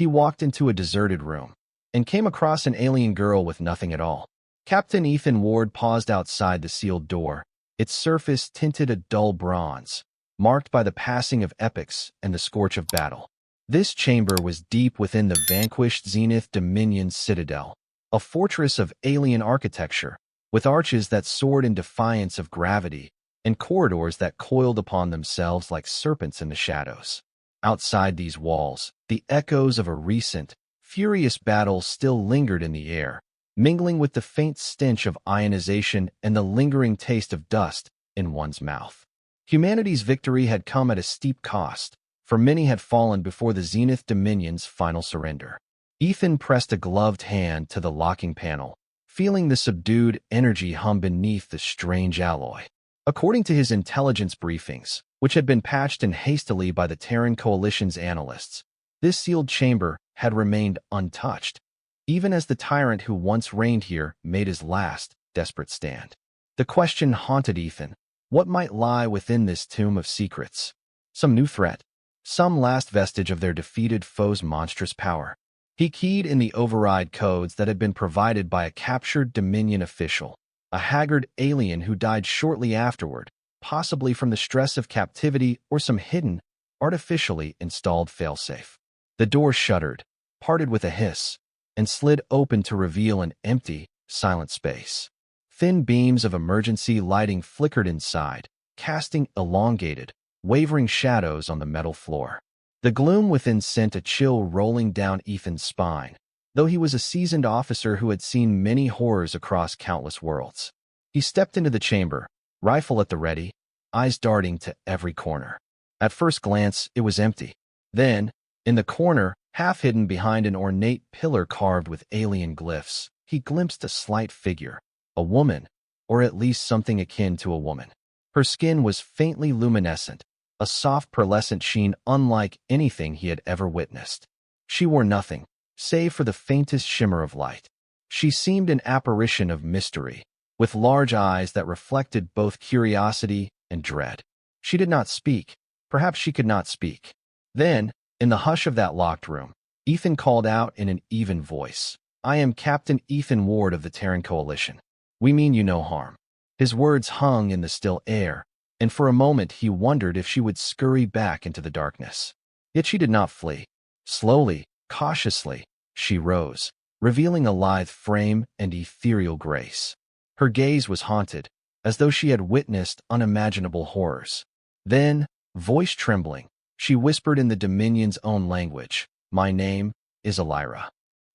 He walked into a deserted room and came across an alien girl with nothing at all. Captain Ethan Ward paused outside the sealed door, its surface tinted a dull bronze, marked by the passing of epochs and the scorch of battle. This chamber was deep within the vanquished Zenith Dominion citadel, a fortress of alien architecture, with arches that soared in defiance of gravity and corridors that coiled upon themselves like serpents in the shadows. Outside these walls, the echoes of a recent, furious battle still lingered in the air, mingling with the faint stench of ionization and the lingering taste of dust in one's mouth. Humanity's victory had come at a steep cost, for many had fallen before the Zenith Dominion's final surrender. Ethan pressed a gloved hand to the locking panel, feeling the subdued energy hum beneath the strange alloy. According to his intelligence briefings, which had been patched in hastily by the Terran Coalition's analysts, this sealed chamber had remained untouched, even as the tyrant who once reigned here made his last, desperate stand. The question haunted Ethan: what might lie within this tomb of secrets? Some new threat? Some last vestige of their defeated foe's monstrous power? He keyed in the override codes that had been provided by a captured Dominion official, a haggard alien who died shortly afterward, possibly from the stress of captivity or some hidden, artificially installed failsafe. The door shuddered, parted with a hiss, and slid open to reveal an empty, silent space. Thin beams of emergency lighting flickered inside, casting elongated, wavering shadows on the metal floor. The gloom within sent a chill rolling down Ethan's spine, though he was a seasoned officer who had seen many horrors across countless worlds. He stepped into the chamber, rifle at the ready, eyes darting to every corner. At first glance, it was empty. Then, in the corner, half hidden behind an ornate pillar carved with alien glyphs, he glimpsed a slight figure, a woman, or at least something akin to a woman. Her skin was faintly luminescent, a soft pearlescent sheen unlike anything he had ever witnessed. She wore nothing, save for the faintest shimmer of light. She seemed an apparition of mystery, with large eyes that reflected both curiosity and dread. She did not speak. Perhaps she could not speak. Then, in the hush of that locked room, Ethan called out in an even voice, "I am Captain Ethan Ward of the Terran Coalition. We mean you no harm." His words hung in the still air, and for a moment he wondered if she would scurry back into the darkness. Yet she did not flee. Slowly, cautiously, she rose, revealing a lithe frame and ethereal grace. Her gaze was haunted, as though she had witnessed unimaginable horrors. Then, voice trembling, she whispered in the Dominion's own language, "My name is Alyra."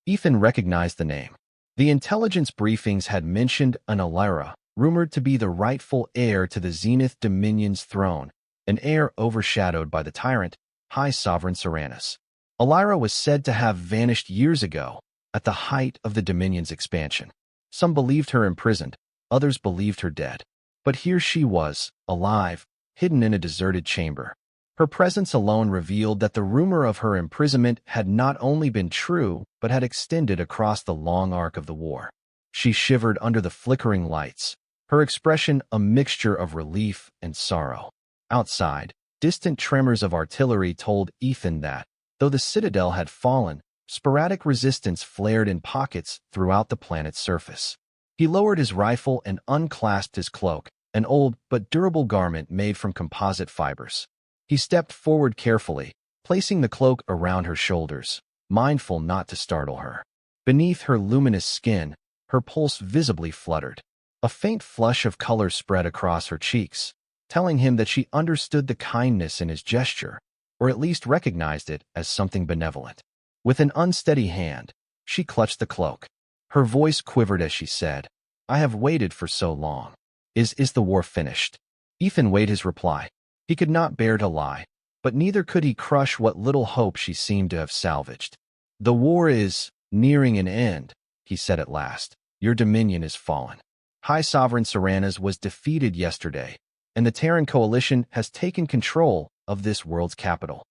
Ethan recognized the name. The intelligence briefings had mentioned an Alyra, rumored to be the rightful heir to the Zenith Dominion's throne, an heir overshadowed by the tyrant, High Sovereign Serranus. Alyra was said to have vanished years ago, at the height of the Dominion's expansion. Some believed her imprisoned, others believed her dead. But here she was, alive, hidden in a deserted chamber. Her presence alone revealed that the rumor of her imprisonment had not only been true, but had extended across the long arc of the war. She shivered under the flickering lights, her expression a mixture of relief and sorrow. Outside, distant tremors of artillery told Ethan that, though the citadel had fallen, sporadic resistance flared in pockets throughout the planet's surface. He lowered his rifle and unclasped his cloak, an old but durable garment made from composite fibers. He stepped forward carefully, placing the cloak around her shoulders, mindful not to startle her. Beneath her luminous skin, her pulse visibly fluttered. A faint flush of color spread across her cheeks, telling him that she understood the kindness in his gesture, or at least recognized it as something benevolent. With an unsteady hand, she clutched the cloak. Her voice quivered as she said, "I have waited for so long. Is the war finished?" Ethan weighed his reply. He could not bear to lie, but neither could he crush what little hope she seemed to have salvaged. "The war is nearing an end," he said at last. "Your dominion is fallen. High Sovereign Serranus was defeated yesterday, and the Terran Coalition has taken control of this world's capital."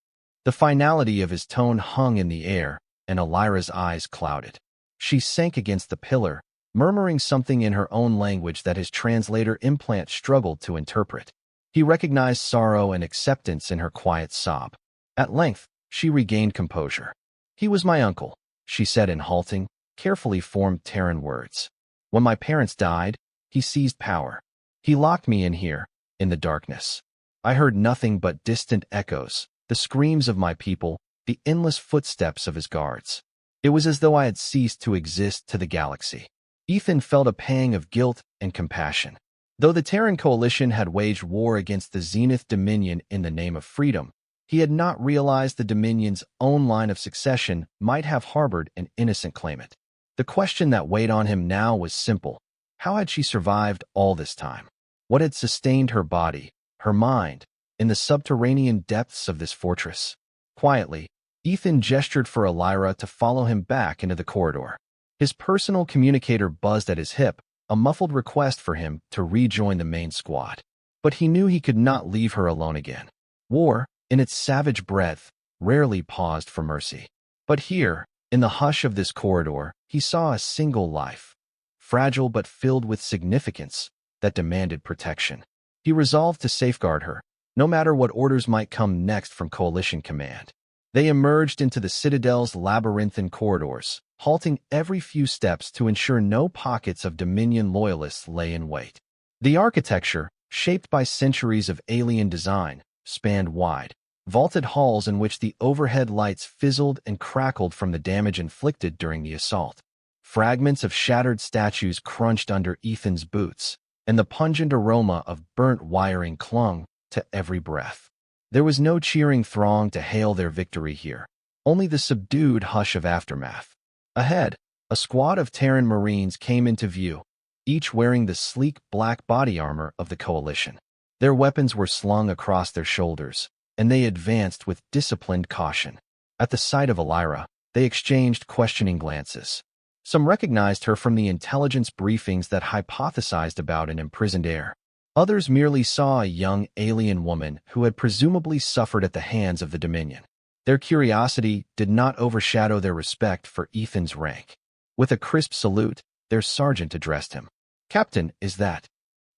The finality of his tone hung in the air, and Alyra's eyes clouded. She sank against the pillar, murmuring something in her own language that his translator implant struggled to interpret. He recognized sorrow and acceptance in her quiet sob. At length, she regained composure. He was my uncle, she said in halting, carefully formed Terran words. When my parents died, he seized power. He locked me in here, in the darkness. I heard nothing but distant echoes, the screams of my people, the endless footsteps of his guards. It was as though I had ceased to exist to the galaxy. Ethan felt a pang of guilt and compassion. Though the Terran coalition had waged war against the Zenith Dominion in the name of freedom, he had not realized the Dominion's own line of succession might have harbored an innocent claimant. The question that weighed on him now was simple. How had she survived all this time? What had sustained her body, her mind, in the subterranean depths of this fortress? Quietly, Ethan gestured for Alyra to follow him back into the corridor. His personal communicator buzzed at his hip, a muffled request for him to rejoin the main squad. But he knew he could not leave her alone again. War, in its savage breadth, rarely paused for mercy. But here, in the hush of this corridor, he saw a single life, fragile but filled with significance, that demanded protection. He resolved to safeguard her, no matter what orders might come next from Coalition Command. They emerged into the Citadel's labyrinthine corridors, halting every few steps to ensure no pockets of Dominion loyalists lay in wait. The architecture, shaped by centuries of alien design, spanned wide, vaulted halls in which the overhead lights fizzled and crackled from the damage inflicted during the assault. Fragments of shattered statues crunched under Ethan's boots, and the pungent aroma of burnt wiring clung to every breath. There was no cheering throng to hail their victory here, only the subdued hush of aftermath. Ahead, a squad of Terran Marines came into view, each wearing the sleek black body armor of the Coalition. Their weapons were slung across their shoulders, and they advanced with disciplined caution. At the sight of Alyra, they exchanged questioning glances. Some recognized her from the intelligence briefings that hypothesized about an imprisoned heir. Others merely saw a young alien woman who had presumably suffered at the hands of the Dominion. Their curiosity did not overshadow their respect for Ethan's rank. With a crisp salute, their sergeant addressed him. "Captain, is that?"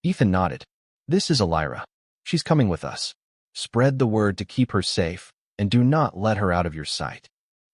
Ethan nodded. "This is Alyra. She's coming with us. Spread the word to keep her safe, and do not let her out of your sight."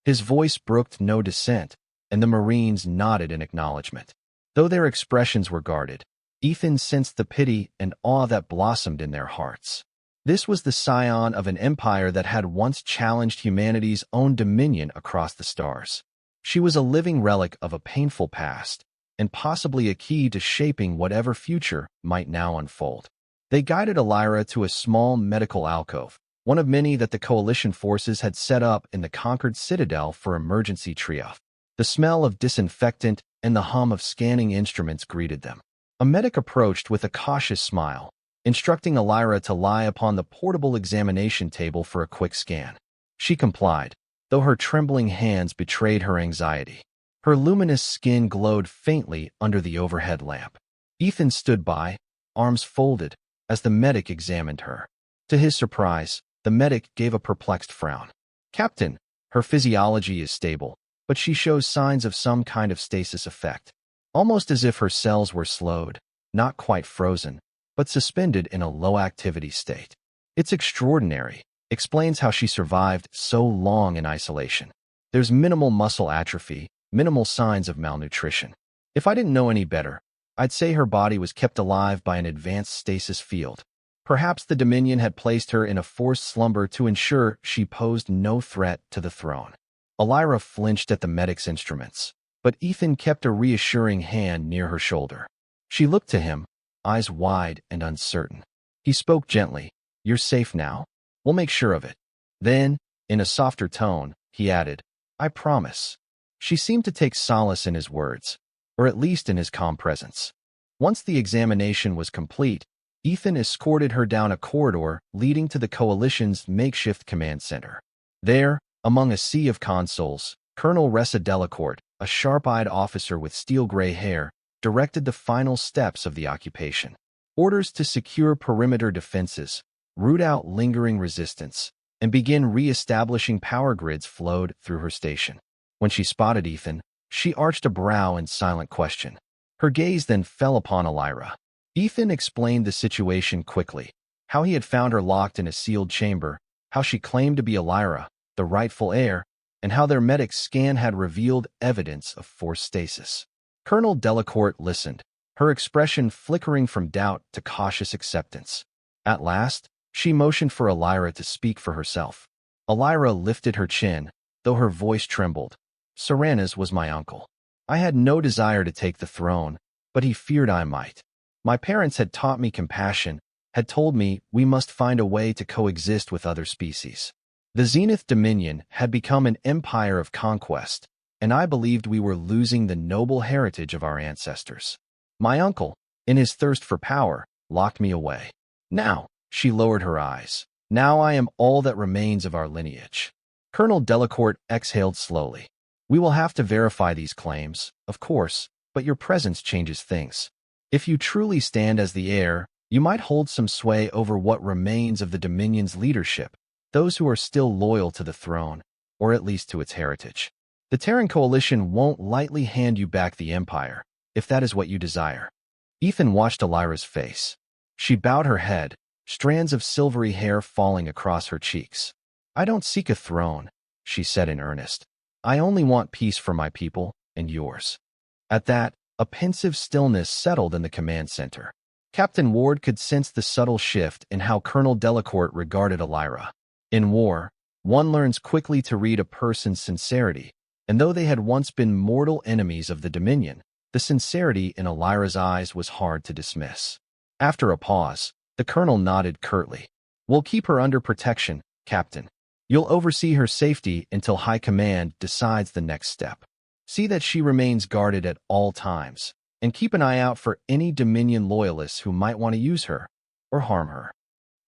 His voice brooked no dissent, and the Marines nodded in acknowledgement. Though their expressions were guarded, Ethan sensed the pity and awe that blossomed in their hearts. This was the scion of an empire that had once challenged humanity's own dominion across the stars. She was a living relic of a painful past, and possibly a key to shaping whatever future might now unfold. They guided Alyra to a small medical alcove, one of many that the Coalition forces had set up in the conquered citadel for emergency triage. The smell of disinfectant and the hum of scanning instruments greeted them. A medic approached with a cautious smile, instructing Alyra to lie upon the portable examination table for a quick scan. She complied, though her trembling hands betrayed her anxiety. Her luminous skin glowed faintly under the overhead lamp. Ethan stood by, arms folded, as the medic examined her. To his surprise, the medic gave a perplexed frown. "Captain, her physiology is stable, but she shows signs of some kind of stasis effect. Almost as if her cells were slowed, not quite frozen, but suspended in a low-activity state. It's extraordinary, explains how she survived so long in isolation. There's minimal muscle atrophy, minimal signs of malnutrition. If I didn't know any better, I'd say her body was kept alive by an advanced stasis field. Perhaps the Dominion had placed her in a forced slumber to ensure she posed no threat to the throne." Alyra flinched at the medic's instruments, but Ethan kept a reassuring hand near her shoulder. She looked to him, eyes wide and uncertain. He spoke gently. "You're safe now. We'll make sure of it." Then, in a softer tone, he added, "I promise." She seemed to take solace in his words, or at least in his calm presence. Once the examination was complete, Ethan escorted her down a corridor leading to the Coalition's makeshift command center. There, among a sea of consoles, Colonel Ressa Delacourt, a sharp-eyed officer with steel-gray hair, directed the final steps of the occupation. Orders to secure perimeter defenses, root out lingering resistance, and begin re-establishing power grids flowed through her station. When she spotted Ethan, she arched a brow in silent question. Her gaze then fell upon Alyra. Ethan explained the situation quickly, how he had found her locked in a sealed chamber, how she claimed to be Alyra, the rightful heir, and how their medic scan had revealed evidence of forced stasis. Colonel Delacourt listened, her expression flickering from doubt to cautious acceptance. At last, she motioned for Alyra to speak for herself. Alyra lifted her chin, though her voice trembled. Serranas was my uncle. I had no desire to take the throne, but he feared I might. My parents had taught me compassion, had told me we must find a way to coexist with other species. The Zenith Dominion had become an empire of conquest, and I believed we were losing the noble heritage of our ancestors. My uncle, in his thirst for power, locked me away. Now, she lowered her eyes. Now I am all that remains of our lineage. Colonel Delacourt exhaled slowly. We will have to verify these claims, of course, but your presence changes things. If you truly stand as the heir, you might hold some sway over what remains of the Dominion's leadership, those who are still loyal to the throne, or at least to its heritage. The Terran Coalition won't lightly hand you back the Empire, if that is what you desire. Ethan watched Alyra's face. She bowed her head, strands of silvery hair falling across her cheeks. I don't seek a throne, she said in earnest. I only want peace for my people and yours. At that, a pensive stillness settled in the command center. Captain Ward could sense the subtle shift in how Colonel Delacourt regarded Alyra. In war, one learns quickly to read a person's sincerity, and though they had once been mortal enemies of the Dominion, the sincerity in Alyra's eyes was hard to dismiss. After a pause, the colonel nodded curtly. We'll keep her under protection, Captain. You'll oversee her safety until High Command decides the next step. See that she remains guarded at all times, and keep an eye out for any Dominion loyalists who might want to use her or harm her.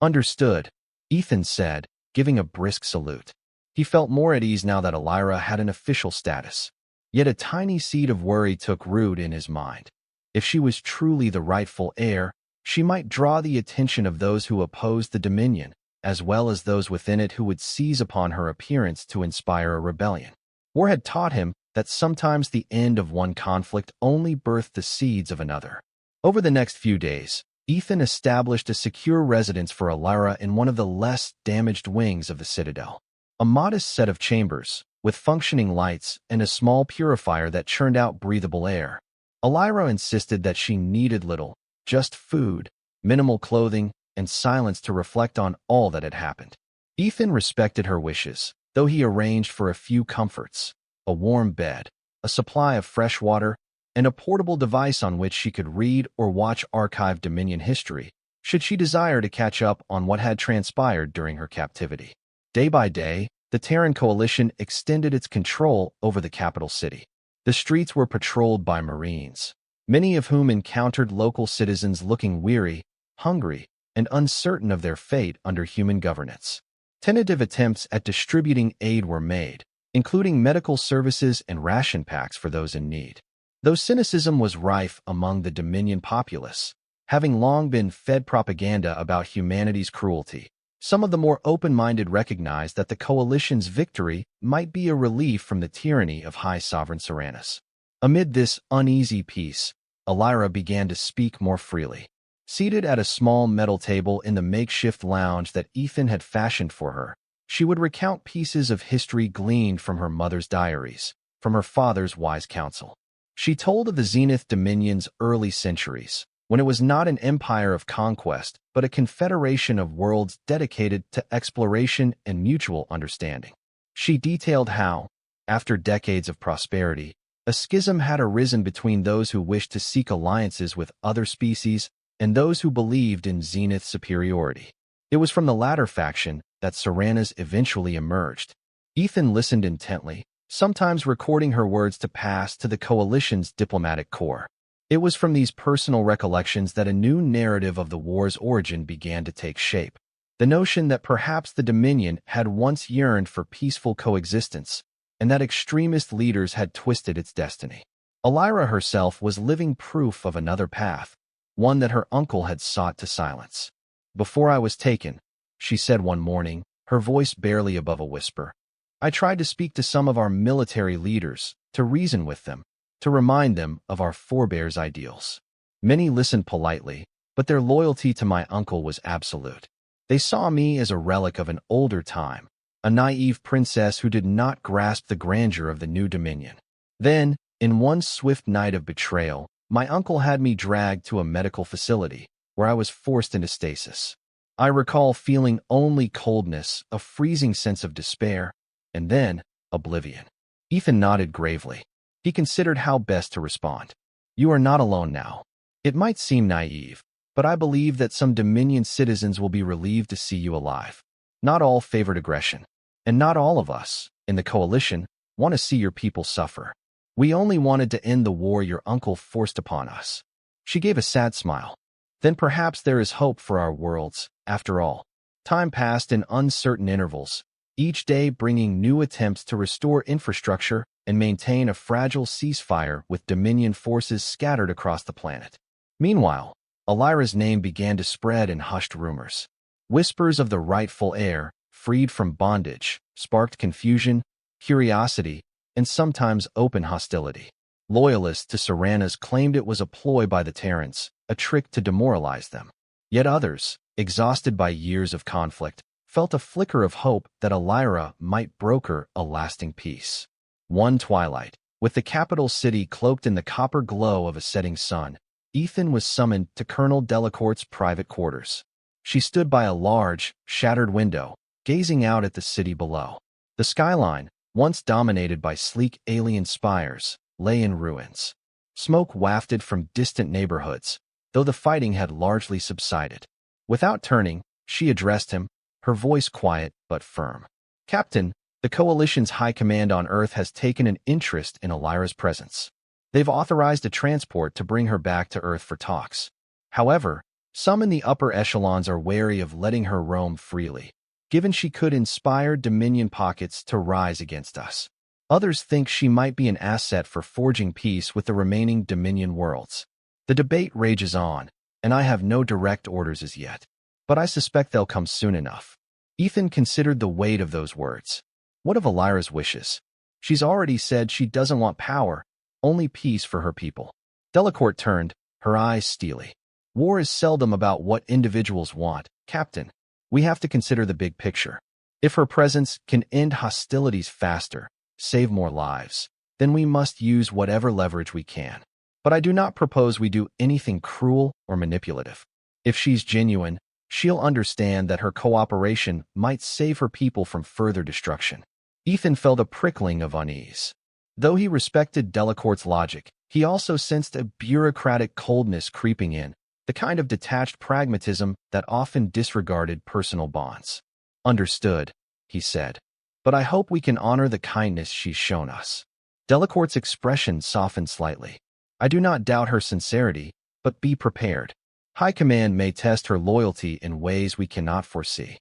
Understood, Ethan said, giving a brisk salute. He felt more at ease now that Alyra had an official status. Yet a tiny seed of worry took root in his mind. If she was truly the rightful heir, she might draw the attention of those who opposed the Dominion, as well as those within it who would seize upon her appearance to inspire a rebellion. War had taught him that sometimes the end of one conflict only birthed the seeds of another. Over the next few days, Ethan established a secure residence for Alyra in one of the less damaged wings of the citadel. A modest set of chambers, with functioning lights and a small purifier that churned out breathable air. Alyra insisted that she needed little, just food, minimal clothing, and silence to reflect on all that had happened. Ethan respected her wishes, though he arranged for a few comforts: a warm bed, a supply of fresh water, and a portable device on which she could read or watch archived Dominion history, should she desire to catch up on what had transpired during her captivity. Day by day, the Terran Coalition extended its control over the capital city. The streets were patrolled by Marines, many of whom encountered local citizens looking weary, hungry, and uncertain of their fate under human governance. Tentative attempts at distributing aid were made, including medical services and ration packs for those in need. Though cynicism was rife among the Dominion populace, having long been fed propaganda about humanity's cruelty, some of the more open-minded recognized that the Coalition's victory might be a relief from the tyranny of High Sovereign Serranas. Amid this uneasy peace, Alyra began to speak more freely. Seated at a small metal table in the makeshift lounge that Ethan had fashioned for her, she would recount pieces of history gleaned from her mother's diaries, from her father's wise counsel. She told of the Zenith Dominion's early centuries, when it was not an empire of conquest, but a confederation of worlds dedicated to exploration and mutual understanding. She detailed how, after decades of prosperity, a schism had arisen between those who wished to seek alliances with other species and those who believed in Zenith superiority. It was from the latter faction that Serranas eventually emerged. Ethan listened intently, sometimes recording her words to pass to the Coalition's diplomatic corps. It was from these personal recollections that a new narrative of the war's origin began to take shape. The notion that perhaps the Dominion had once yearned for peaceful coexistence, and that extremist leaders had twisted its destiny. Alyra herself was living proof of another path, one that her uncle had sought to silence. Before I was taken, she said one morning, her voice barely above a whisper, I tried to speak to some of our military leaders, to reason with them, to remind them of our forebears' ideals. Many listened politely, but their loyalty to my uncle was absolute. They saw me as a relic of an older time, a naive princess who did not grasp the grandeur of the new Dominion. Then, in one swift night of betrayal, my uncle had me dragged to a medical facility, where I was forced into stasis. I recall feeling only coldness, a freezing sense of despair, and then oblivion. Ethan nodded gravely. He considered how best to respond. You are not alone now. It might seem naive, but I believe that some Dominion citizens will be relieved to see you alive. Not all favored aggression, and not all of us, in the coalition, want to see your people suffer. We only wanted to end the war your uncle forced upon us. She gave a sad smile. Then perhaps there is hope for our worlds, after all. Time passed in uncertain intervals, each day bringing new attempts to restore infrastructure and maintain a fragile ceasefire with Dominion forces scattered across the planet. Meanwhile, Alyra's name began to spread in hushed rumors. Whispers of the rightful heir, freed from bondage, sparked confusion, curiosity, and sometimes open hostility. Loyalists to Serana's claimed it was a ploy by the tyrants, a trick to demoralize them. Yet others, exhausted by years of conflict, felt a flicker of hope that Alyra might broker a lasting peace. One twilight, with the capital city cloaked in the copper glow of a setting sun, Ethan was summoned to Colonel Delacourt's private quarters. She stood by a large, shattered window, gazing out at the city below. The skyline, once dominated by sleek alien spires, lay in ruins. Smoke wafted from distant neighborhoods, though the fighting had largely subsided. Without turning, she addressed him, her voice quiet but firm. Captain, the Coalition's high command on Earth has taken an interest in Alyra's presence. They've authorized a transport to bring her back to Earth for talks. However, some in the upper echelons are wary of letting her roam freely, given she could inspire Dominion pockets to rise against us. Others think she might be an asset for forging peace with the remaining Dominion worlds. The debate rages on, and I have no direct orders as yet, but I suspect they'll come soon enough. Ethan considered the weight of those words. What of Alyra's wishes? She's already said she doesn't want power, only peace for her people. Delacourt turned, her eyes steely. War is seldom about what individuals want, Captain. We have to consider the big picture. If her presence can end hostilities faster, save more lives, then we must use whatever leverage we can. But I do not propose we do anything cruel or manipulative. If she's genuine, she'll understand that her cooperation might save her people from further destruction. Ethan felt a prickling of unease. Though he respected Delacourt's logic, he also sensed a bureaucratic coldness creeping in, the kind of detached pragmatism that often disregarded personal bonds. Understood, he said. But I hope we can honor the kindness she's shown us. Delacourt's expression softened slightly. I do not doubt her sincerity, but be prepared. High Command may test her loyalty in ways we cannot foresee.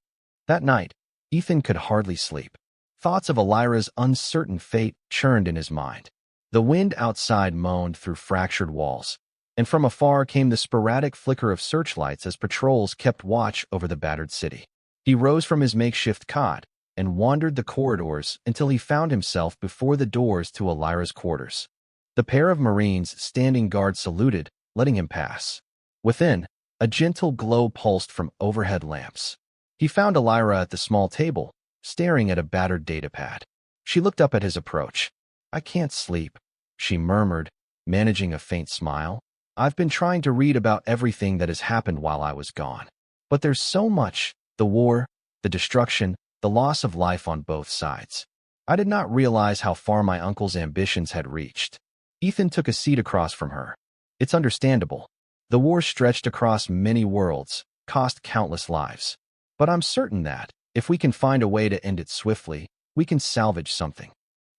That night, Ethan could hardly sleep. Thoughts of Alyra's uncertain fate churned in his mind. The wind outside moaned through fractured walls, and from afar came the sporadic flicker of searchlights as patrols kept watch over the battered city. He rose from his makeshift cot and wandered the corridors until he found himself before the doors to Alyra's quarters. The pair of Marines standing guard saluted, letting him pass. Within, a gentle glow pulsed from overhead lamps. He found Alyra at the small table, staring at a battered datapad. She looked up at his approach. I can't sleep, she murmured, managing a faint smile. I've been trying to read about everything that has happened while I was gone. But there's so much, the war, the destruction, the loss of life on both sides. I did not realize how far my uncle's ambitions had reached. Ethan took a seat across from her. It's understandable. The war stretched across many worlds, cost countless lives. But I'm certain that, if we can find a way to end it swiftly, we can salvage something.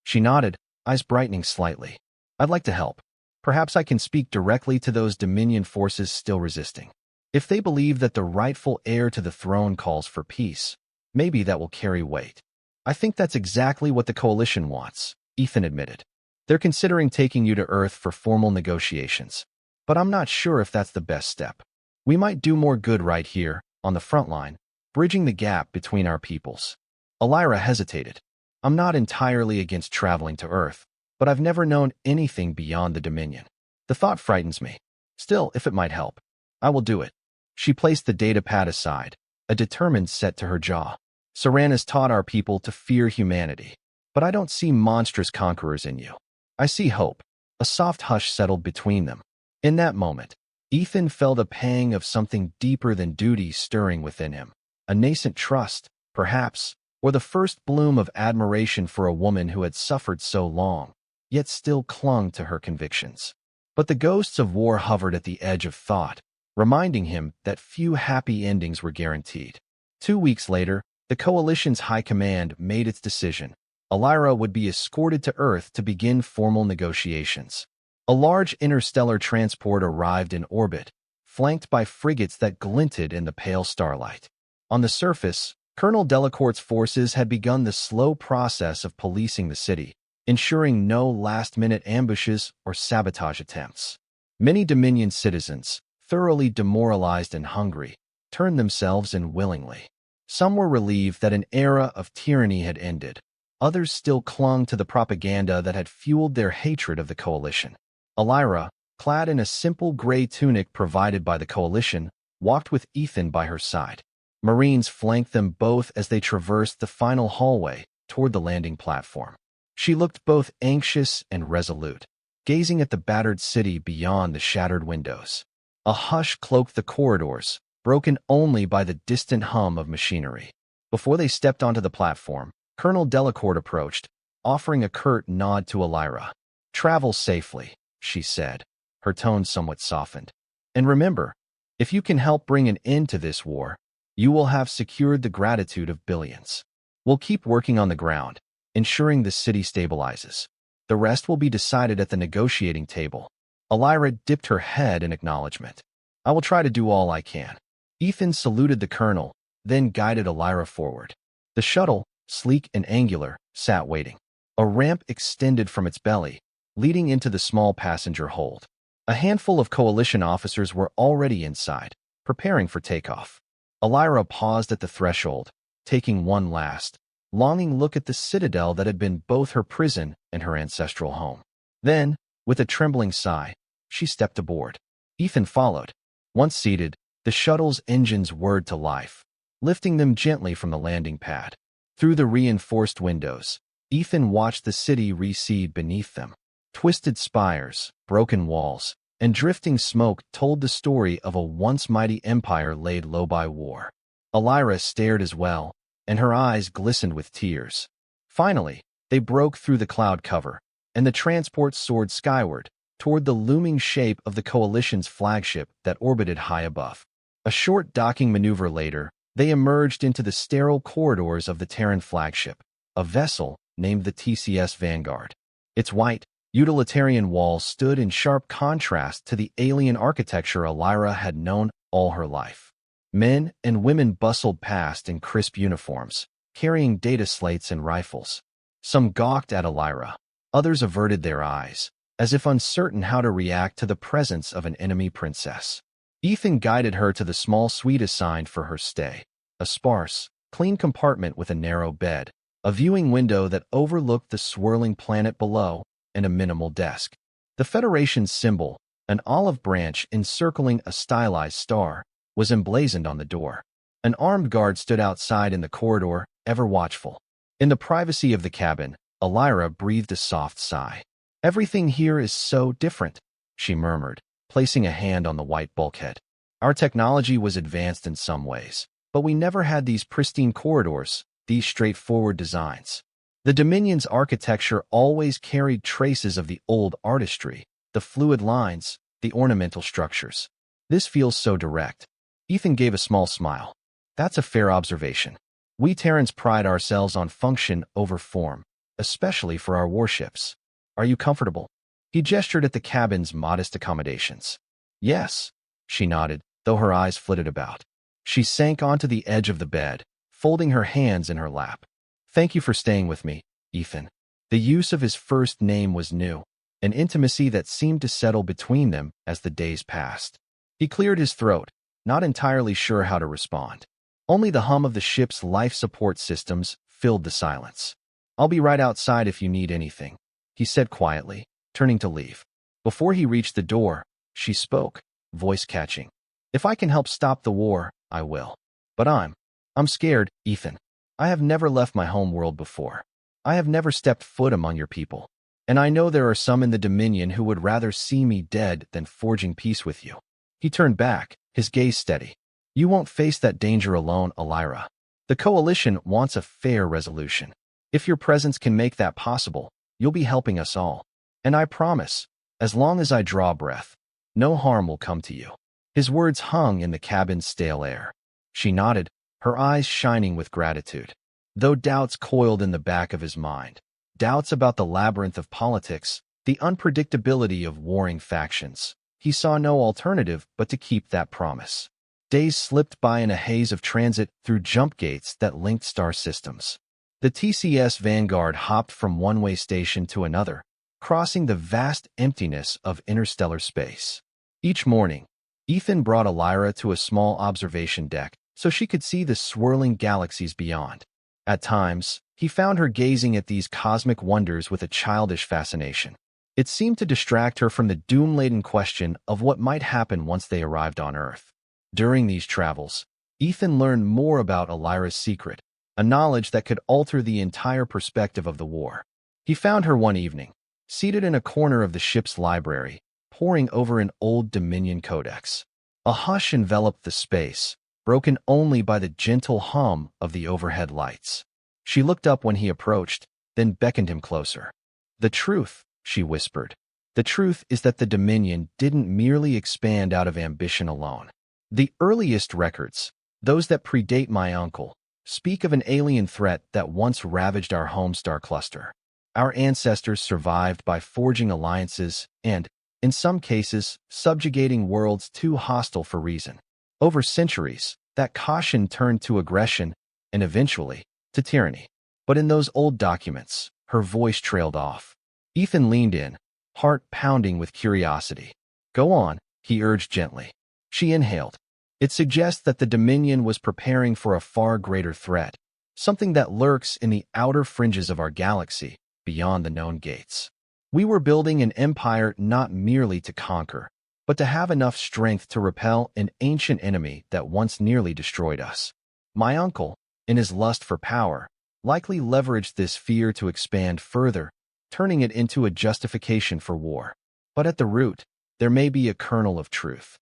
She nodded, eyes brightening slightly. I'd like to help. Perhaps I can speak directly to those Dominion forces still resisting. If they believe that the rightful heir to the throne calls for peace, maybe that will carry weight. I think that's exactly what the Coalition wants, Ethan admitted. They're considering taking you to Earth for formal negotiations. But I'm not sure if that's the best step. We might do more good right here, on the front line, bridging the gap between our peoples. Alyra hesitated. I'm not entirely against traveling to Earth, but I've never known anything beyond the Dominion. The thought frightens me. Still, if it might help, I will do it. She placed the datapad aside, a determined set to her jaw. Saran has taught our people to fear humanity. But I don't see monstrous conquerors in you. I see hope." A soft hush settled between them. In that moment, Ethan felt a pang of something deeper than duty stirring within him. A nascent trust, perhaps, or the first bloom of admiration for a woman who had suffered so long, yet still clung to her convictions. But the ghosts of war hovered at the edge of thought, reminding him that few happy endings were guaranteed. 2 weeks later, the Coalition's high command made its decision. Alyra would be escorted to Earth to begin formal negotiations. A large interstellar transport arrived in orbit, flanked by frigates that glinted in the pale starlight. On the surface, Colonel Delacourt's forces had begun the slow process of policing the city, ensuring no last-minute ambushes or sabotage attempts. Many Dominion citizens, thoroughly demoralized and hungry, turned themselves in willingly. Some were relieved that an era of tyranny had ended. Others still clung to the propaganda that had fueled their hatred of the Coalition. Alyra, clad in a simple gray tunic provided by the Coalition, walked with Ethan by her side. Marines flanked them both as they traversed the final hallway toward the landing platform. She looked both anxious and resolute, gazing at the battered city beyond the shattered windows. A hush cloaked the corridors, broken only by the distant hum of machinery. Before they stepped onto the platform, Colonel Delacourt approached, offering a curt nod to Alyra. "Travel safely," she said, her tone somewhat softened. "And remember, if you can help bring an end to this war, you will have secured the gratitude of billions. We'll keep working on the ground, ensuring the city stabilizes. The rest will be decided at the negotiating table." Alyra dipped her head in acknowledgement. "I will try to do all I can." Ethan saluted the colonel, then guided Alyra forward. The shuttle, sleek and angular, sat waiting. A ramp extended from its belly, leading into the small passenger hold. A handful of Coalition officers were already inside, preparing for takeoff. Alyra paused at the threshold, taking one last, longing look at the citadel that had been both her prison and her ancestral home. Then, with a trembling sigh, she stepped aboard. Ethan followed. Once seated, the shuttle's engines whirred to life, lifting them gently from the landing pad. Through the reinforced windows, Ethan watched the city recede beneath them. Twisted spires, broken walls, and drifting smoke told the story of a once mighty empire laid low by war. Alyra stared as well, and her eyes glistened with tears. Finally, they broke through the cloud cover, and the transport soared skyward, toward the looming shape of the Coalition's flagship that orbited high above. A short docking maneuver later, they emerged into the sterile corridors of the Terran flagship, a vessel named the TCS Vanguard. Its white, utilitarian walls stood in sharp contrast to the alien architecture Alyra had known all her life. Men and women bustled past in crisp uniforms, carrying data slates and rifles. Some gawked at Alyra, others averted their eyes, as if uncertain how to react to the presence of an enemy princess. Ethan guided her to the small suite assigned for her stay, a sparse, clean compartment with a narrow bed, a viewing window that overlooked the swirling planet below, and a minimal desk. The Federation's symbol, an olive branch encircling a stylized star, was emblazoned on the door. An armed guard stood outside in the corridor, ever watchful. In the privacy of the cabin, Alyra breathed a soft sigh. "Everything here is so different," she murmured, placing a hand on the white bulkhead. "Our technology was advanced in some ways, but we never had these pristine corridors, these straightforward designs. The Dominion's architecture always carried traces of the old artistry, the fluid lines, the ornamental structures. This feels so direct." Ethan gave a small smile. "That's a fair observation. We Terrans pride ourselves on function over form, especially for our warships. Are you comfortable?" He gestured at the cabin's modest accommodations. "Yes," she nodded, though her eyes flitted about. She sank onto the edge of the bed, folding her hands in her lap. "Thank you for staying with me, Ethan." The use of his first name was new, an intimacy that seemed to settle between them as the days passed. He cleared his throat, not entirely sure how to respond. Only the hum of the ship's life support systems filled the silence. "I'll be right outside if you need anything," he said quietly, turning to leave. Before he reached the door, she spoke, voice catching. "If I can help stop the war, I will. But I'm scared, Ethan." I have never left my home world before. I have never stepped foot among your people. And I know there are some in the Dominion who would rather see me dead than forging peace with you." He turned back, his gaze steady. "You won't face that danger alone, Alyra. The Coalition wants a fair resolution. If your presence can make that possible, you'll be helping us all. And I promise, as long as I draw breath, no harm will come to you." His words hung in the cabin's stale air. She nodded, her eyes shining with gratitude. Though doubts coiled in the back of his mind, doubts about the labyrinth of politics, the unpredictability of warring factions, he saw no alternative but to keep that promise. Days slipped by in a haze of transit through jump gates that linked star systems. The TCS Vanguard hopped from one-way station to another, crossing the vast emptiness of interstellar space. Each morning, Ethan brought Alyra to a small observation deck so she could see the swirling galaxies beyond. At times, he found her gazing at these cosmic wonders with a childish fascination. It seemed to distract her from the doom-laden question of what might happen once they arrived on Earth. During these travels, Ethan learned more about Alyra's secret, a knowledge that could alter the entire perspective of the war. He found her one evening, seated in a corner of the ship's library, poring over an old Dominion codex. A hush enveloped the space, broken only by the gentle hum of the overhead lights. She looked up when he approached, then beckoned him closer. "The truth," she whispered. "The truth is that the Dominion didn't merely expand out of ambition alone. The earliest records, those that predate my uncle, speak of an alien threat that once ravaged our home star cluster. Our ancestors survived by forging alliances and, in some cases, subjugating worlds too hostile for reason. Over centuries, that caution turned to aggression and eventually to tyranny. But in those old documents, her voice trailed off. Ethan leaned in, heart pounding with curiosity. "Go on," he urged gently. She inhaled. "It suggests that the Dominion was preparing for a far greater threat, something that lurks in the outer fringes of our galaxy, beyond the known gates. We were building an empire not merely to conquer, but to have enough strength to repel an ancient enemy that once nearly destroyed us. My uncle, in his lust for power, likely leveraged this fear to expand further, turning it into a justification for war. But at the root, there may be a kernel of truth."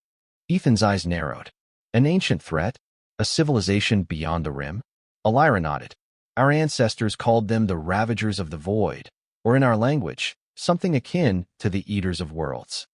Ethan's eyes narrowed. "An ancient threat? A civilization beyond the rim?" Alyra nodded. "Our ancestors called them the Ravagers of the Void, or in our language, something akin to the Eaters of Worlds.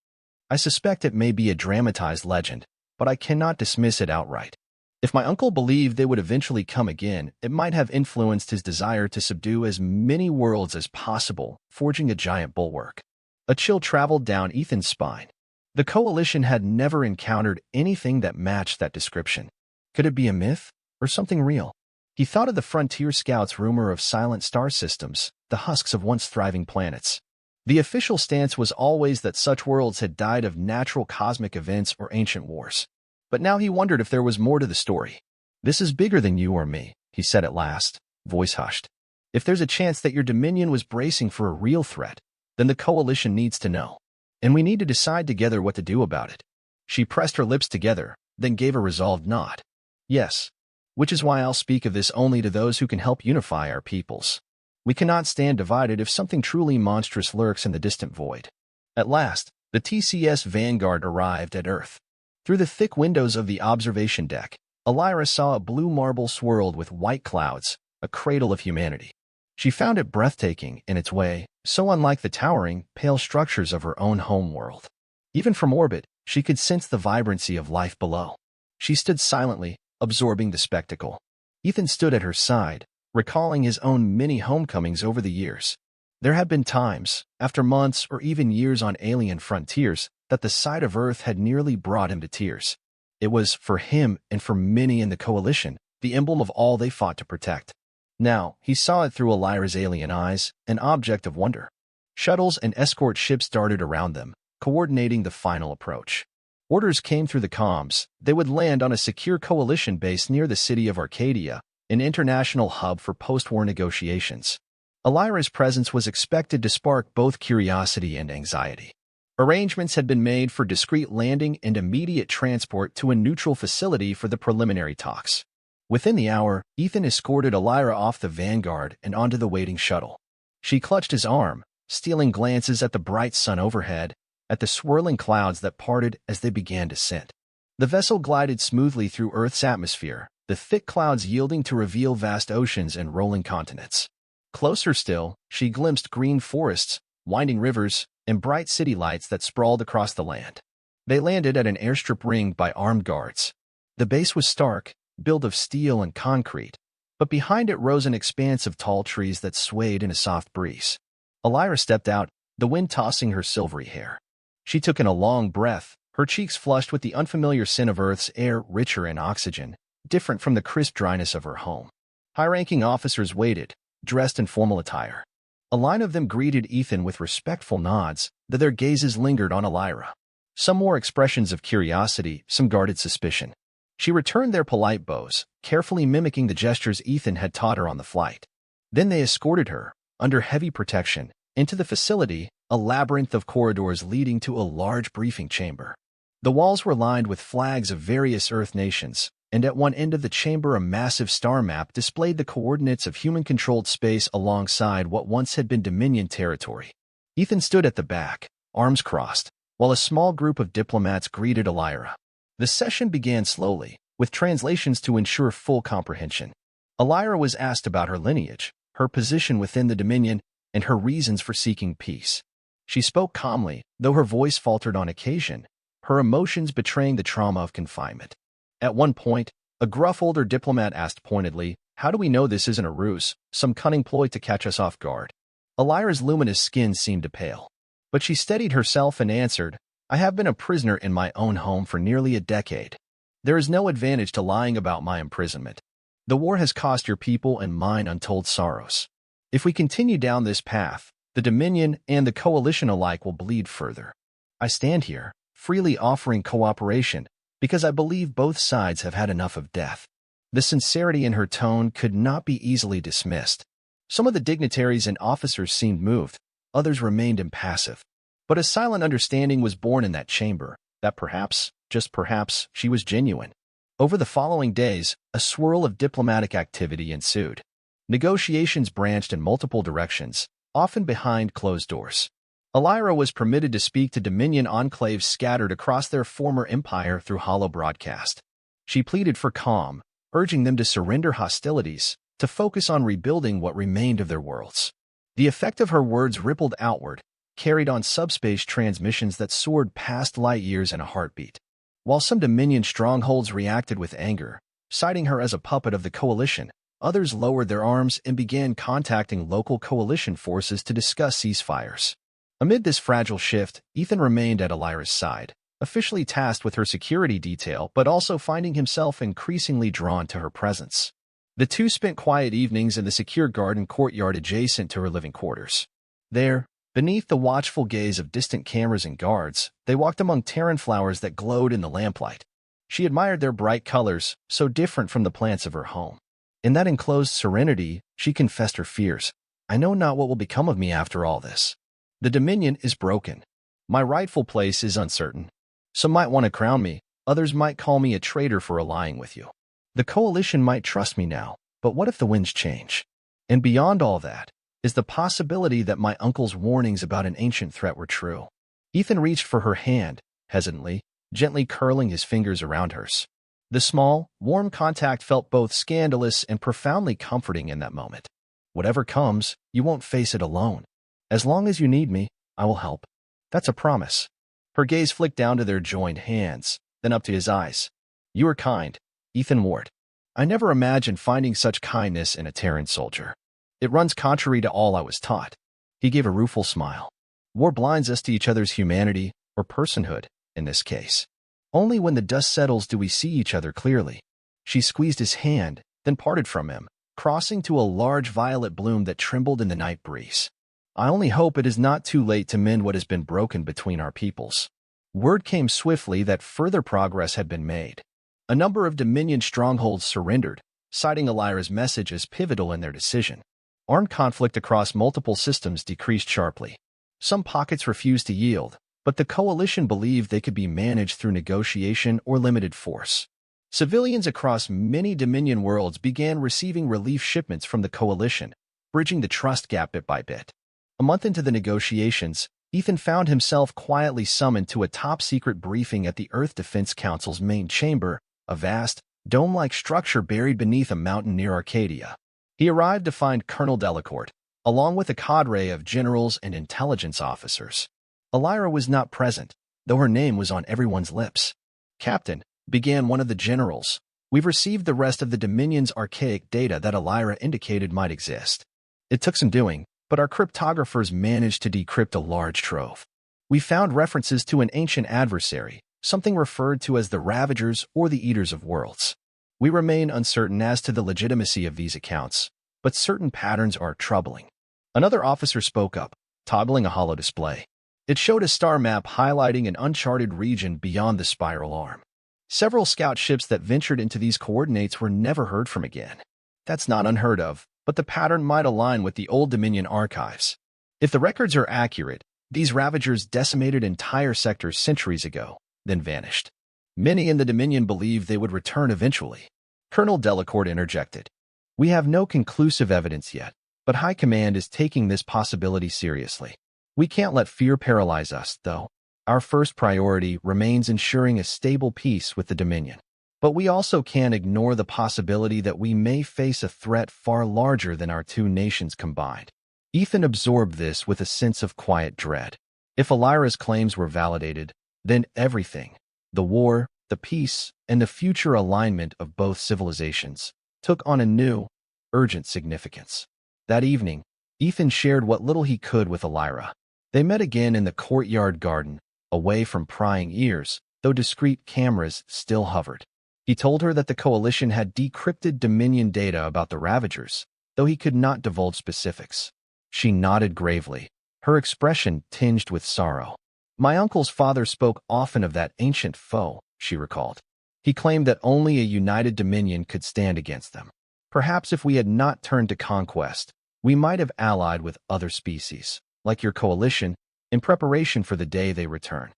I suspect it may be a dramatized legend, but I cannot dismiss it outright. If my uncle believed they would eventually come again, it might have influenced his desire to subdue as many worlds as possible, forging a giant bulwark." A chill traveled down Ethan's spine. The Coalition had never encountered anything that matched that description. Could it be a myth, or something real? He thought of the Frontier Scouts' rumor of silent star systems, the husks of once thriving planets. The official stance was always that such worlds had died of natural cosmic events or ancient wars. But now he wondered if there was more to the story. "This is bigger than you or me," he said at last, voice hushed. "If there's a chance that your Dominion was bracing for a real threat, then the Coalition needs to know. And we need to decide together what to do about it." She pressed her lips together, then gave a resolved nod. "Yes. Which is why I'll speak of this only to those who can help unify our peoples. We cannot stand divided if something truly monstrous lurks in the distant void." At last, the TCS Vanguard arrived at Earth. Through the thick windows of the observation deck, Alyra saw a blue marble swirled with white clouds, a cradle of humanity. She found it breathtaking in its way, so unlike the towering, pale structures of her own home world. Even from orbit, she could sense the vibrancy of life below. She stood silently, absorbing the spectacle. Ethan stood at her side, recalling his own many homecomings over the years. There had been times, after months or even years on alien frontiers, that the sight of Earth had nearly brought him to tears. It was, for him and for many in the Coalition, the emblem of all they fought to protect. Now, he saw it through Alyra's alien eyes, an object of wonder. Shuttles and escort ships darted around them, coordinating the final approach. Orders came through the comms. They would land on a secure Coalition base near the city of Arcadia, an international hub for post-war negotiations. Alyra's presence was expected to spark both curiosity and anxiety. Arrangements had been made for discreet landing and immediate transport to a neutral facility for the preliminary talks. Within the hour, Ethan escorted Alyra off the Vanguard and onto the waiting shuttle. She clutched his arm, stealing glances at the bright sun overhead, at the swirling clouds that parted as they began descent. The vessel glided smoothly through Earth's atmosphere, the thick clouds yielding to reveal vast oceans and rolling continents. Closer still, she glimpsed green forests, winding rivers, and bright city lights that sprawled across the land. They landed at an airstrip ringed by armed guards. The base was stark, built of steel and concrete, but behind it rose an expanse of tall trees that swayed in a soft breeze. Alyra stepped out, the wind tossing her silvery hair. She took in a long breath, her cheeks flushed with the unfamiliar scent of Earth's air, richer in oxygen, different from the crisp dryness of her home. High-ranking officers waited, dressed in formal attire. A line of them greeted Ethan with respectful nods, though their gazes lingered on Alyra. Some wore expressions of curiosity, some guarded suspicion. She returned their polite bows, carefully mimicking the gestures Ethan had taught her on the flight. Then they escorted her, under heavy protection, into the facility, a labyrinth of corridors leading to a large briefing chamber. The walls were lined with flags of various Earth nations, and at one end of the chamber a massive star map displayed the coordinates of human-controlled space alongside what once had been Dominion territory. Ethan stood at the back, arms crossed, while a small group of diplomats greeted Alyra. The session began slowly, with translations to ensure full comprehension. Alyra was asked about her lineage, her position within the Dominion, and her reasons for seeking peace. She spoke calmly, though her voice faltered on occasion, her emotions betraying the trauma of confinement. At one point, a gruff older diplomat asked pointedly, "How do we know this isn't a ruse, some cunning ploy to catch us off guard?" Alyra's luminous skin seemed to pale. But she steadied herself and answered, "I have been a prisoner in my own home for nearly a decade. There is no advantage to lying about my imprisonment. The war has cost your people and mine untold sorrows. If we continue down this path, the Dominion and the Coalition alike will bleed further. I stand here, freely offering cooperation, because I believe both sides have had enough of death." The sincerity in her tone could not be easily dismissed. Some of the dignitaries and officers seemed moved, others remained impassive. But a silent understanding was born in that chamber, that perhaps, just perhaps, she was genuine. Over the following days, a swirl of diplomatic activity ensued. Negotiations branched in multiple directions, often behind closed doors. Alyra was permitted to speak to Dominion enclaves scattered across their former empire through holo broadcast. She pleaded for calm, urging them to surrender hostilities, to focus on rebuilding what remained of their worlds. The effect of her words rippled outward, carried on subspace transmissions that soared past light years in a heartbeat. While some Dominion strongholds reacted with anger, citing her as a puppet of the Coalition, others lowered their arms and began contacting local Coalition forces to discuss ceasefires. Amid this fragile shift, Ethan remained at Alyra's side, officially tasked with her security detail but also finding himself increasingly drawn to her presence. The two spent quiet evenings in the secure garden courtyard adjacent to her living quarters. There, beneath the watchful gaze of distant cameras and guards, they walked among tyrant flowers that glowed in the lamplight. She admired their bright colors, so different from the plants of her home. In that enclosed serenity, she confessed her fears. "I know not what will become of me after all this. The Dominion is broken. My rightful place is uncertain. Some might want to crown me, others might call me a traitor for allying with you. The Coalition might trust me now, but what if the winds change? And beyond all that, is the possibility that my uncle's warnings about an ancient threat were true." Ethan reached for her hand, hesitantly, gently curling his fingers around hers. The small, warm contact felt both scandalous and profoundly comforting in that moment. "Whatever comes, you won't face it alone. As long as you need me, I will help. That's a promise." Her gaze flicked down to their joined hands, then up to his eyes. "You are kind, Ethan Ward. I never imagined finding such kindness in a Terran soldier. It runs contrary to all I was taught." He gave a rueful smile. "War blinds us to each other's humanity, or personhood, in this case. Only when the dust settles do we see each other clearly." She squeezed his hand, then parted from him, crossing to a large violet bloom that trembled in the night breeze. "I only hope it is not too late to mend what has been broken between our peoples." Word came swiftly that further progress had been made. A number of Dominion strongholds surrendered, citing Alyra's message as pivotal in their decision. Armed conflict across multiple systems decreased sharply. Some pockets refused to yield, but the Coalition believed they could be managed through negotiation or limited force. Civilians across many Dominion worlds began receiving relief shipments from the Coalition, bridging the trust gap bit by bit. A month into the negotiations, Ethan found himself quietly summoned to a top-secret briefing at the Earth Defense Council's main chamber, a vast, dome-like structure buried beneath a mountain near Arcadia. He arrived to find Colonel Delacourt, along with a cadre of generals and intelligence officers. Alyra was not present, though her name was on everyone's lips. "Captain," began one of the generals, "we've received the rest of the Dominion's archaic data that Alyra indicated might exist. It took some doing, but our cryptographers managed to decrypt a large trove. We found references to an ancient adversary, something referred to as the Ravagers or the Eaters of Worlds. We remain uncertain as to the legitimacy of these accounts, but certain patterns are troubling." Another officer spoke up, toggling a holo display. It showed a star map highlighting an uncharted region beyond the spiral arm. Several scout ships that ventured into these coordinates were never heard from again. That's not unheard of, but the pattern might align with the old Dominion archives. If the records are accurate, these Ravagers decimated entire sectors centuries ago, then vanished. Many in the Dominion believed they would return eventually. Colonel Delacourt interjected. "We have no conclusive evidence yet, but High Command is taking this possibility seriously. We can't let fear paralyze us, though. Our first priority remains ensuring a stable peace with the Dominion. But we also can't ignore the possibility that we may face a threat far larger than our two nations combined." Ethan absorbed this with a sense of quiet dread. If Alyra's claims were validated, then everything, the war, the peace, and the future alignment of both civilizations, took on a new, urgent significance. That evening, Ethan shared what little he could with Alyra. They met again in the courtyard garden, away from prying ears, though discreet cameras still hovered. He told her that the Coalition had decrypted Dominion data about the Ravagers, though he could not divulge specifics. She nodded gravely, her expression tinged with sorrow. "My uncle's father spoke often of that ancient foe," she recalled. "He claimed that only a united Dominion could stand against them. Perhaps if we had not turned to conquest, we might have allied with other species, like your Coalition, in preparation for the day they return."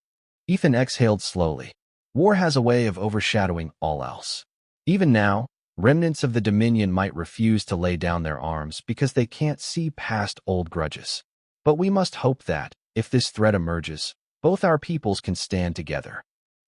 Ethan exhaled slowly. War has a way of overshadowing all else. Even now, remnants of the Dominion might refuse to lay down their arms because they can't see past old grudges. But we must hope that, if this threat emerges, both our peoples can stand together.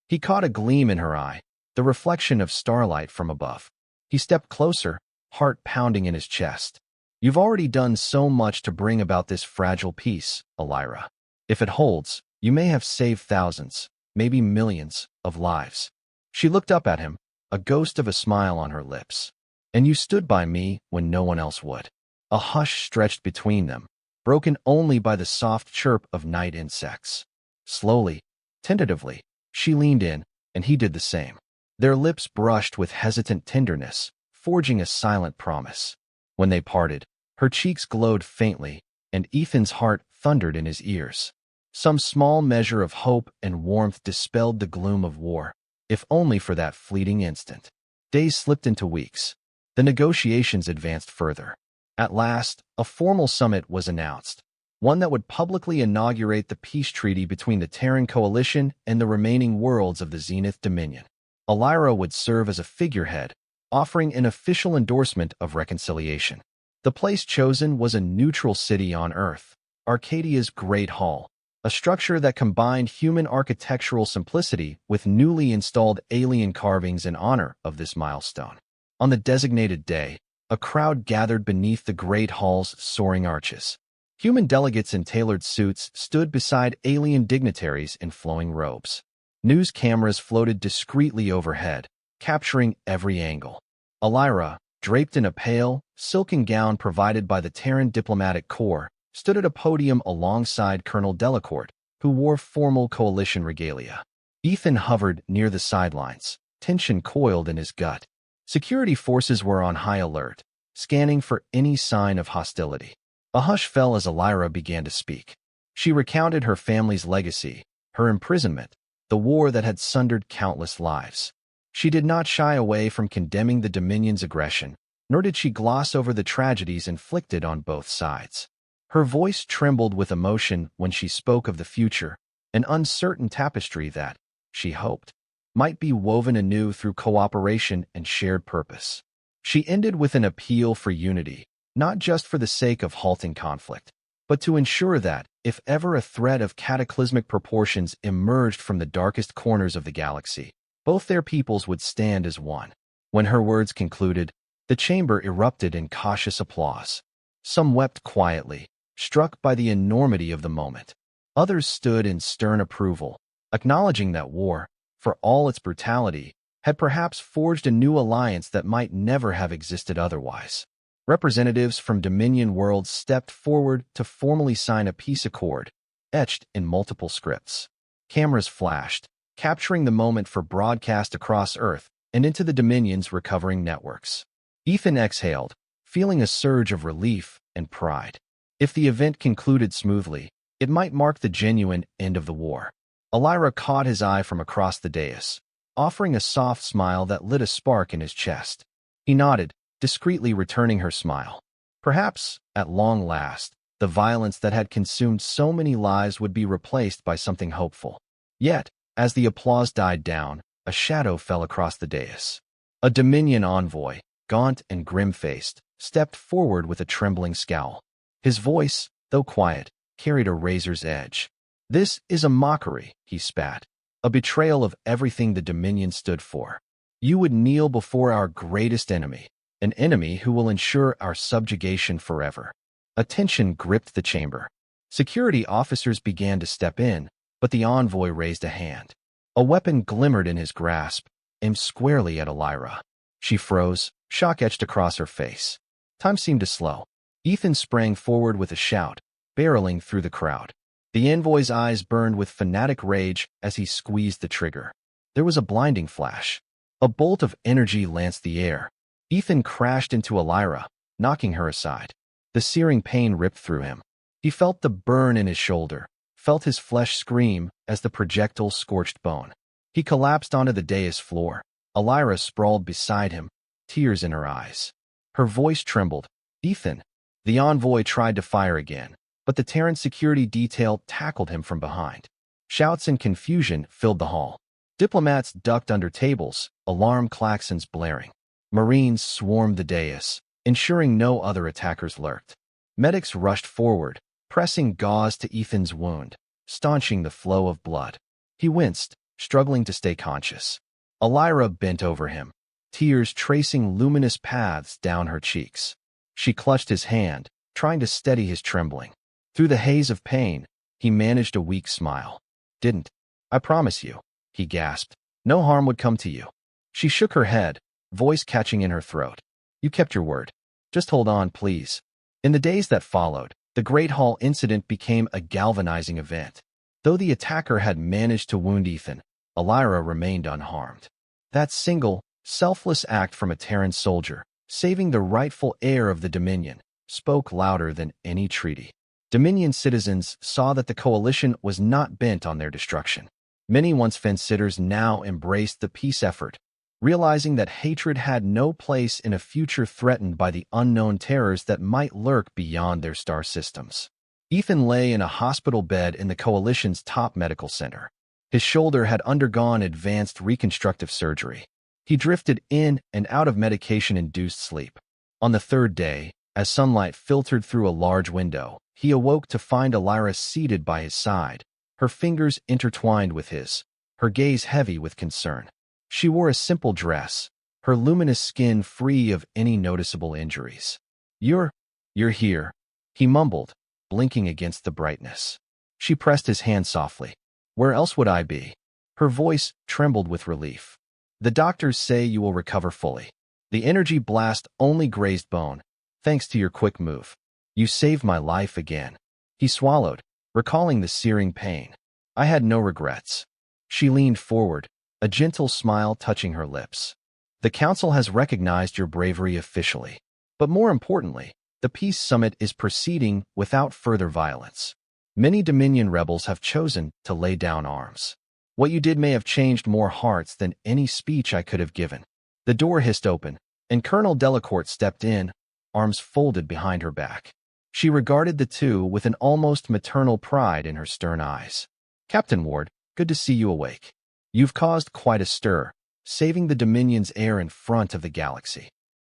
He caught a gleam in her eye, the reflection of starlight from above. He stepped closer, heart pounding in his chest. "You've already done so much to bring about this fragile peace, Alyra. If it holds, you may have saved thousands, maybe millions, of lives." She looked up at him, a ghost of a smile on her lips. "And you stood by me when no one else would." A hush stretched between them, broken only by the soft chirp of night insects. Slowly, tentatively, she leaned in, and he did the same. Their lips brushed with hesitant tenderness, forging a silent promise. When they parted, her cheeks glowed faintly, and Ethan's heart thundered in his ears. Some small measure of hope and warmth dispelled the gloom of war, if only for that fleeting instant. Days slipped into weeks. The negotiations advanced further. At last, a formal summit was announced, one that would publicly inaugurate the peace treaty between the Terran Coalition and the remaining worlds of the Zenith Dominion. Alyra would serve as a figurehead, offering an official endorsement of reconciliation. The place chosen was a neutral city on Earth, Arcadia's Great Hall, a structure that combined human architectural simplicity with newly installed alien carvings in honor of this milestone. On the designated day, a crowd gathered beneath the Great Hall's soaring arches. Human delegates in tailored suits stood beside alien dignitaries in flowing robes. News cameras floated discreetly overhead, capturing every angle. Alyra, draped in a pale, silken gown provided by the Terran Diplomatic Corps, stood at a podium alongside Colonel Delacourt, who wore formal Coalition regalia. Ethan hovered near the sidelines, tension coiled in his gut. Security forces were on high alert, scanning for any sign of hostility. A hush fell as Alyra began to speak. She recounted her family's legacy, her imprisonment, the war that had sundered countless lives. She did not shy away from condemning the Dominion's aggression, nor did she gloss over the tragedies inflicted on both sides. Her voice trembled with emotion when she spoke of the future, an uncertain tapestry that, she hoped, might be woven anew through cooperation and shared purpose. She ended with an appeal for unity, not just for the sake of halting conflict, but to ensure that, if ever a threat of cataclysmic proportions emerged from the darkest corners of the galaxy, both their peoples would stand as one. When her words concluded, the chamber erupted in cautious applause. Some wept quietly, struck by the enormity of the moment. Others stood in stern approval, acknowledging that war, for all its brutality, had perhaps forged a new alliance that might never have existed otherwise. Representatives from Dominion worlds stepped forward to formally sign a peace accord, etched in multiple scripts. Cameras flashed, capturing the moment for broadcast across Earth and into the Dominion's recovering networks. Ethan exhaled, feeling a surge of relief and pride. If the event concluded smoothly, it might mark the genuine end of the war. Alyra caught his eye from across the dais, offering a soft smile that lit a spark in his chest. He nodded, discreetly returning her smile. Perhaps, at long last, the violence that had consumed so many lives would be replaced by something hopeful. Yet, as the applause died down, a shadow fell across the dais. A Dominion envoy, gaunt and grim-faced, stepped forward with a trembling scowl. His voice, though quiet, carried a razor's edge. "This is a mockery," he spat, "a betrayal of everything the Dominion stood for. You would kneel before our greatest enemy, an enemy who will ensure our subjugation forever." A tension gripped the chamber. Security officers began to step in, but the envoy raised a hand. A weapon glimmered in his grasp, aimed squarely at Alyra. She froze, shock etched across her face. Time seemed to slow. Ethan sprang forward with a shout, barreling through the crowd. The envoy's eyes burned with fanatic rage as he squeezed the trigger. There was a blinding flash. A bolt of energy lanced the air. Ethan crashed into Alyra, knocking her aside. The searing pain ripped through him. He felt the burn in his shoulder, felt his flesh scream as the projectile scorched bone. He collapsed onto the dais floor. Alyra sprawled beside him, tears in her eyes. Her voice trembled. "Ethan." The envoy tried to fire again, but the Terran security detail tackled him from behind. Shouts and confusion filled the hall. Diplomats ducked under tables, alarm klaxons blaring. Marines swarmed the dais, ensuring no other attackers lurked. Medics rushed forward, pressing gauze to Ethan's wound, staunching the flow of blood. He winced, struggling to stay conscious. Alyra bent over him, tears tracing luminous paths down her cheeks. She clutched his hand, trying to steady his trembling. Through the haze of pain, he managed a weak smile. "Didn't. I promise you," he gasped. "No harm would come to you." She shook her head, voice catching in her throat. "You kept your word. Just hold on, please." In the days that followed, the Great Hall incident became a galvanizing event. Though the attacker had managed to wound Ethan, Alyra remained unharmed. That single, selfless act from a Terran soldier, saving the rightful heir of the Dominion, spoke louder than any treaty. Dominion citizens saw that the coalition was not bent on their destruction. Many once fence-sitters now embraced the peace effort, realizing that hatred had no place in a future threatened by the unknown terrors that might lurk beyond their star systems. Ethan lay in a hospital bed in the coalition's top medical center. His shoulder had undergone advanced reconstructive surgery. He drifted in and out of medication-induced sleep. On the third day, as sunlight filtered through a large window, he awoke to find Alyra seated by his side, her fingers intertwined with his, her gaze heavy with concern. She wore a simple dress, her luminous skin free of any noticeable injuries. You're here," he mumbled, blinking against the brightness. She pressed his hand softly. "Where else would I be?" Her voice trembled with relief. "The doctors say you will recover fully. The energy blast only grazed bone, thanks to your quick move. You saved my life again." He swallowed, recalling the searing pain. "I had no regrets." She leaned forward, a gentle smile touching her lips. "The Council has recognized your bravery officially. But more importantly, the peace summit is proceeding without further violence. Many Dominion rebels have chosen to lay down arms. What you did may have changed more hearts than any speech I could have given." The door hissed open, and Colonel Delacourt stepped in, arms folded behind her back. She regarded the two with an almost maternal pride in her stern eyes. "Captain Ward, good to see you awake. You've caused quite a stir, saving the Dominion's air in front of the galaxy.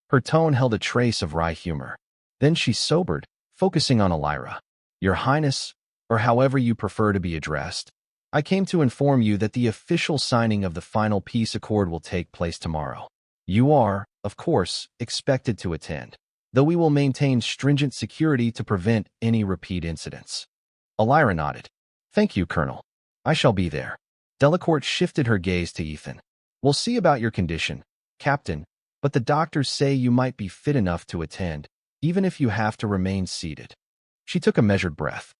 Her tone held a trace of wry humor. Then she sobered, focusing on Alyra. Your Highness, or however you prefer to be addressed, I came to inform you that the official signing of the final peace accord will take place tomorrow. You are, of course, expected to attend, though we will maintain stringent security to prevent any repeat incidents. Alyra nodded. Thank you, Colonel. I shall be there. Delacourt shifted her gaze to Ethan. We'll see about your condition, Captain, but the doctors say you might be fit enough to attend, even if you have to remain seated. She took a measured breath.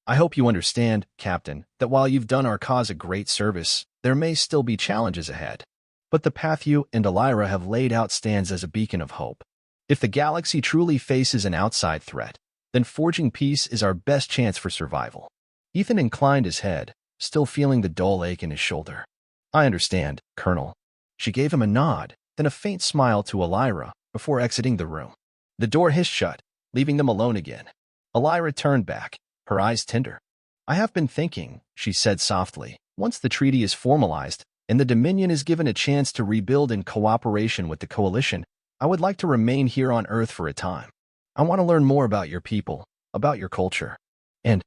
I hope you understand, Captain, that while you've done our cause a great service, there may still be challenges ahead. But the path you and Alyra have laid out stands as a beacon of hope. If the galaxy truly faces an outside threat, then forging peace is our best chance for survival. Ethan inclined his head, still feeling the dull ache in his shoulder. I understand, Colonel. She gave him a nod, then a faint smile to Alyra before exiting the room. The door hissed shut, leaving them alone again. Alyra turned back, her eyes tender. I have been thinking, she said softly, once the treaty is formalized and the Dominion is given a chance to rebuild in cooperation with the Coalition, I would like to remain here on Earth for a time. I want to learn more about your people, about your culture. And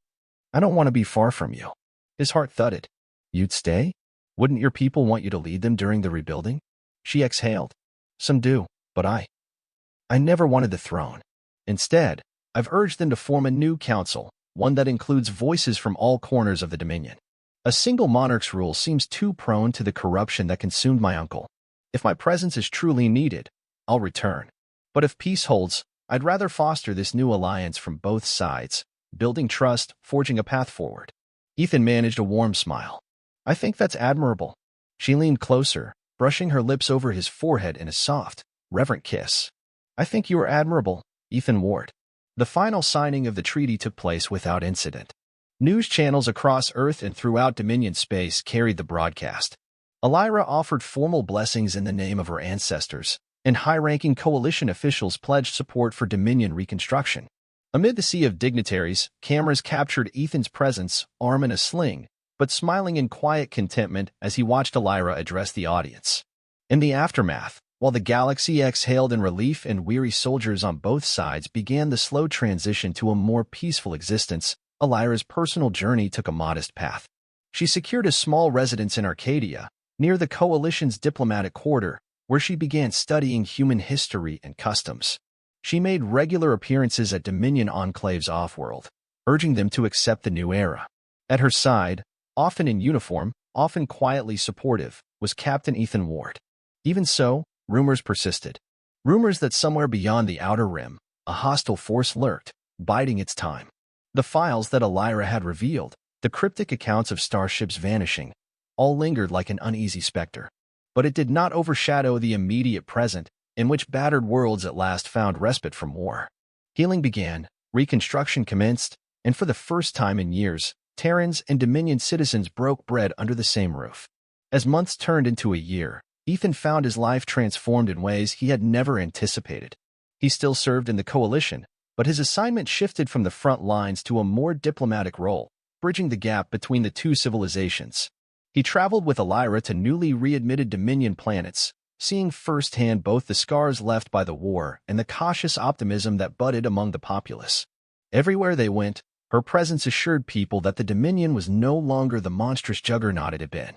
I don't want to be far from you. His heart thudded. You'd stay? Wouldn't your people want you to lead them during the rebuilding? She exhaled. Some do, but I never wanted the throne. Instead, I've urged them to form a new council, one that includes voices from all corners of the Dominion. A single monarch's rule seems too prone to the corruption that consumed my uncle. If my presence is truly needed, I'll return. But if peace holds, I'd rather foster this new alliance from both sides, building trust, forging a path forward. Ethan managed a warm smile. I think that's admirable. She leaned closer, brushing her lips over his forehead in a soft, reverent kiss. I think you are admirable, Ethan Ward. The final signing of the treaty took place without incident. News channels across Earth and throughout Dominion space carried the broadcast. Alyra offered formal blessings in the name of her ancestors, and high-ranking coalition officials pledged support for Dominion reconstruction. Amid the sea of dignitaries, cameras captured Ethan's presence, arm in a sling, but smiling in quiet contentment as he watched Alyra address the audience. In the aftermath, while the galaxy exhaled in relief and weary soldiers on both sides began the slow transition to a more peaceful existence, Alyra's personal journey took a modest path. She secured a small residence in Arcadia, near the Coalition's diplomatic quarter, where she began studying human history and customs. She made regular appearances at Dominion enclaves off-world, urging them to accept the new era. At her side, often in uniform, often quietly supportive, was Captain Ethan Ward. Even so, rumors persisted. Rumors that somewhere beyond the Outer Rim, a hostile force lurked, biding its time. The files that Alyra had revealed, the cryptic accounts of starships vanishing, all lingered like an uneasy specter. But it did not overshadow the immediate present, in which battered worlds at last found respite from war. Healing began, reconstruction commenced, and for the first time in years, Terrans and Dominion citizens broke bread under the same roof. As months turned into a year, Ethan found his life transformed in ways he had never anticipated. He still served in the Coalition, but his assignment shifted from the front lines to a more diplomatic role, bridging the gap between the two civilizations. He traveled with Alyra to newly readmitted Dominion planets, seeing firsthand both the scars left by the war and the cautious optimism that budded among the populace. Everywhere they went, her presence assured people that the Dominion was no longer the monstrous juggernaut it had been.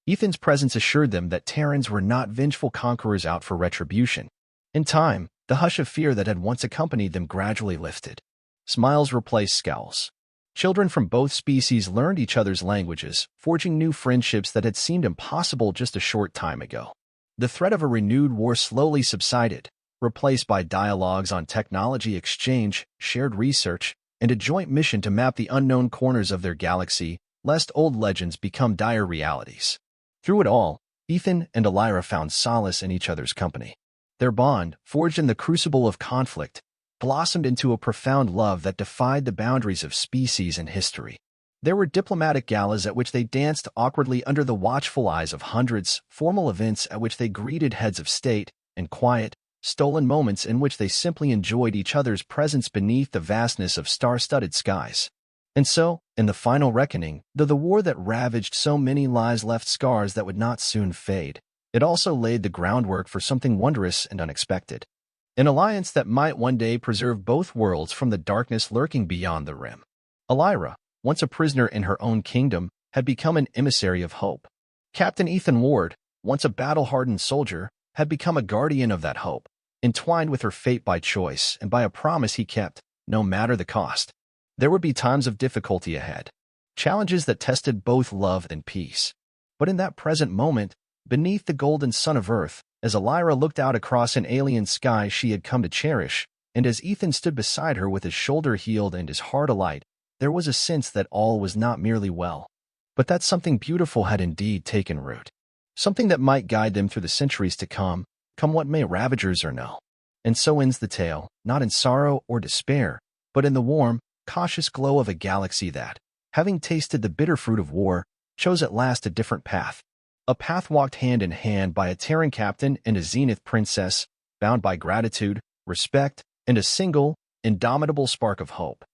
Ethan's presence assured them that Terrans were not vengeful conquerors out for retribution. In time, the hush of fear that had once accompanied them gradually lifted. Smiles replaced scowls. Children from both species learned each other's languages, forging new friendships that had seemed impossible just a short time ago. The threat of a renewed war slowly subsided, replaced by dialogues on technology exchange, shared research, and a joint mission to map the unknown corners of their galaxy, lest old legends become dire realities. Through it all, Ethan and Alyra found solace in each other's company. Their bond, forged in the crucible of conflict, blossomed into a profound love that defied the boundaries of species and history. There were diplomatic galas at which they danced awkwardly under the watchful eyes of hundreds, formal events at which they greeted heads of state, and quiet, stolen moments in which they simply enjoyed each other's presence beneath the vastness of star-studded skies. And so, in the final reckoning, though the war that ravaged so many lives left scars that would not soon fade, it also laid the groundwork for something wondrous and unexpected. An alliance that might one day preserve both worlds from the darkness lurking beyond the rim. Alyra, once a prisoner in her own kingdom, had become an emissary of hope. Captain Ethan Ward, once a battle-hardened soldier, had become a guardian of that hope, entwined with her fate by choice and by a promise he kept, no matter the cost. There would be times of difficulty ahead, challenges that tested both love and peace. But in that present moment, beneath the golden sun of Earth, as Alyra looked out across an alien sky she had come to cherish, and as Ethan stood beside her with his shoulder healed and his heart alight, there was a sense that all was not merely well, but that something beautiful had indeed taken root. Something that might guide them through the centuries to come what may, ravagers or no. And so ends the tale, not in sorrow or despair, but in the warm, cautious glow of a galaxy that, having tasted the bitter fruit of war, chose at last a different path. A path walked hand in hand by a Terran captain and a Zenith princess, bound by gratitude, respect, and a single, indomitable spark of hope.